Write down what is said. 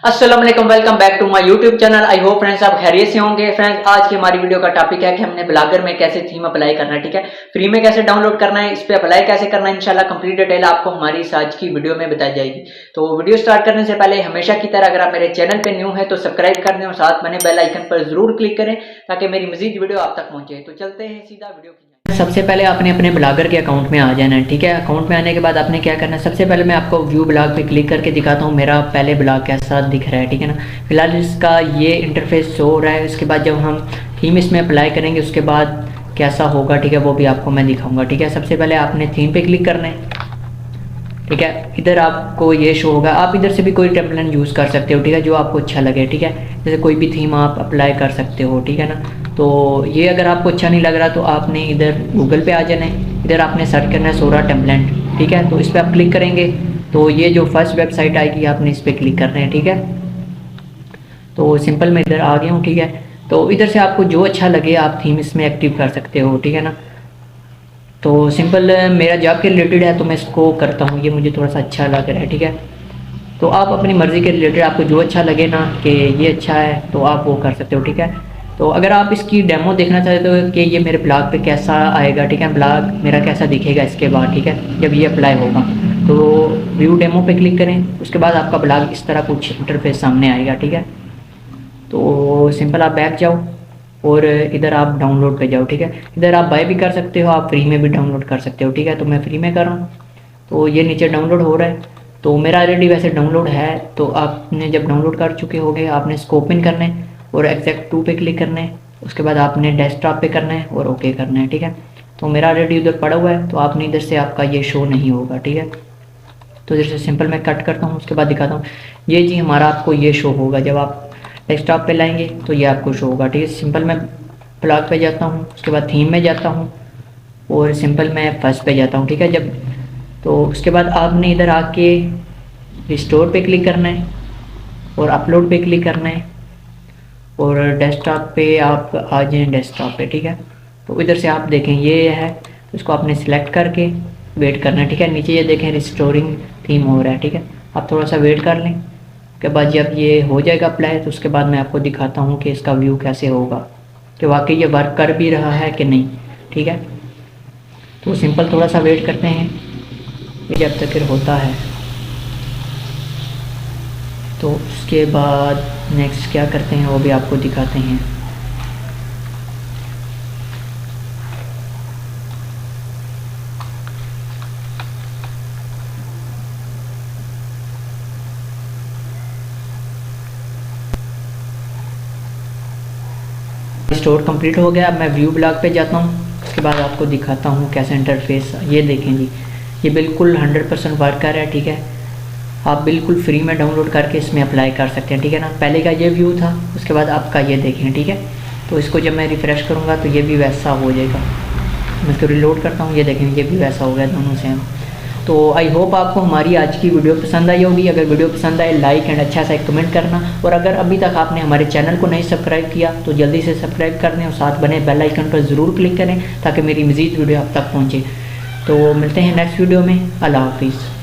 अस्सलाम वालेकुम, welcome back to my YouTube channel. I hope friends आप खैरियत से होंगे। फ्रेंड्स आज की हमारी वीडियो का टॉपिक है कि हमने ब्लॉगर में कैसे थीम अप्लाई करना है, ठीक है। फ्री में कैसे डाउनलोड करना है, इस पे अप्लाई कैसे करना है, इंशाल्लाह कंप्लीट डिटेल आपको हमारी इस आज की वीडियो में बताई जाएगी। तो वीडियो स्टार्ट करने से पहले हमेशा की तरह अगर आप मेरे चैनल पे न्यू है तो सब्सक्राइब कर दें और साथ बने बेल आइकन पर जरूर क्लिक करें ताकि मेरी मजीद वीडियो आप तक पहुंचे। तो चलते हैं सीधा वीडियो की। सबसे पहले आपने अपने ब्लॉगर के अकाउंट में आ जाना है, ठीक है। अकाउंट में आने के बाद आपने क्या करना है, सबसे पहले मैं आपको व्यू ब्लॉग पे क्लिक करके दिखाता हूँ मेरा पहले ब्लॉग कैसा दिख रहा है, ठीक है ना। फिलहाल इसका ये इंटरफेस शो हो रहा है। उसके बाद जब हम थीम इसमें अप्लाई करेंगे उसके बाद कैसा होगा, ठीक है, वो भी आपको मैं दिखाऊंगा, ठीक है। सबसे पहले आपने थीम पे क्लिक करना है, ठीक है। इधर आपको ये शो होगा, आप इधर से भी कोई टेम्पलेट यूज़ कर सकते हो, ठीक है, जो आपको अच्छा लगे, ठीक है। जैसे कोई भी थीम आप अप्लाई कर सकते हो, ठीक है ना। तो ये अगर आपको अच्छा नहीं लग रहा तो आपने इधर गूगल पे आ जाना है। इधर आपने सर्च करना है सोरा टेम्पलेट, ठीक है। तो इस पर आप क्लिक करेंगे तो ये जो फर्स्ट वेबसाइट आएगी आपने इस पर क्लिक करना है, ठीक है। तो सिंपल मैं इधर आ गया हूँ, ठीक है। तो इधर से आपको जो अच्छा लगे आप थीम इसमें एक्टिव कर सकते हो, ठीक है ना। तो सिंपल मेरा जॉब के रिलेटेड है तो मैं इसको करता हूँ, ये मुझे थोड़ा सा अच्छा लग रहा है, ठीक है। तो आप अपनी मर्ज़ी के रिलेटेड आपको जो अच्छा लगे ना कि ये अच्छा है तो आप वो कर सकते हो, ठीक है। तो अगर आप इसकी डेमो देखना चाहते हो कि ये मेरे ब्लॉग पे कैसा आएगा, ठीक है, ब्लॉग मेरा कैसा दिखेगा इसके बाद, ठीक है, जब ये अप्लाई होगा, तो व्यू डेमो पे क्लिक करें। उसके बाद आपका ब्लॉग इस तरह कुछ इंटरफेस सामने आएगा, ठीक है। तो सिंपल आप बैक जाओ और इधर आप डाउनलोड पे जाओ, ठीक है। इधर आप बाय भी कर सकते हो, आप फ्री में भी डाउनलोड कर सकते हो, ठीक है। तो मैं फ्री में कर रहा हूँ, तो ये नीचे डाउनलोड हो रहा है। तो मेरा ऑलरेडी वैसे डाउनलोड है। तो आपने जब डाउनलोड कर चुके होंगे आपने इसको ओपन करना है और एक्जैक्ट 2 पे क्लिक करना है। उसके बाद आपने डेस्कटॉप पे करना है और ओके करना है, ठीक है। तो मेरा ऑलरेडी उधर पड़ा हुआ है तो आपने इधर से आपका ये शो नहीं होगा, ठीक है। तो इधर से सिंपल मैं कट करता हूँ, उसके बाद दिखाता हूँ। ये जी हमारा आपको ये शो होगा जब आप डेस्कटॉप पे लाएंगे तो ये आपको शो होगा, ठीक है। सिंपल मैं ब्लॉग पे जाता हूँ, उसके बाद थीम में जाता हूँ और सिंपल मैं फर्स्ट पे जाता हूँ, ठीक है। जब तो उसके बाद आपने इधर आके रिस्टोर पे क्लिक करना है और अपलोड पे क्लिक करना है और डेस्कटॉप पे आप आ जाएँ डेस्कटॉप पे, ठीक है। तो इधर से आप देखें ये है, तो इसको आपने सेलेक्ट करके वेट करना है, ठीक है। नीचे ये देखें रिस्टोरिंग थीम हो रहा है, ठीक है। आप थोड़ा सा वेट कर लें। उसके बाद जब ये हो जाएगा अप्लाई तो उसके बाद मैं आपको दिखाता हूँ कि इसका व्यू कैसे होगा, कि वाकई ये वर्क कर भी रहा है कि नहीं, ठीक है। तो सिंपल थोड़ा सा वेट करते हैं जब तक फिर होता है। तो उसके बाद नेक्स्ट क्या करते हैं वो भी आपको दिखाते हैं। स्टोर कंप्लीट हो गया। अब मैं व्यू ब्लॉग पे जाता हूँ, उसके बाद आपको दिखाता हूँ कैसा इंटरफेस। ये देखें जी, ये बिल्कुल 100% वर्क कर रहा है, ठीक है। आप बिल्कुल फ्री में डाउनलोड करके इसमें अप्लाई कर सकते हैं, ठीक है ना। पहले का ये व्यू था, उसके बाद आपका ये देखें, ठीक है। तो इसको जब मैं रिफ़्रेश करूँगा तो ये भी वैसा हो जाएगा। मैं इसको रिलोड करता हूँ, ये देखें ये भी वैसा हो गया, दोनों सेम। तो आई होप आपको हमारी आज की वीडियो पसंद आई होगी। अगर वीडियो पसंद आए लाइक एंड अच्छा सा एक कमेंट करना, और अगर अभी तक आपने हमारे चैनल को नहीं सब्सक्राइब किया तो जल्दी से सब्सक्राइब कर दें और साथ बने बेल आइकन पर ज़रूर क्लिक करें ताकि मेरी मज़ीद वीडियो आप तक पहुँचे। तो मिलते हैं नेक्स्ट वीडियो में। अल्लाह हाफिज़।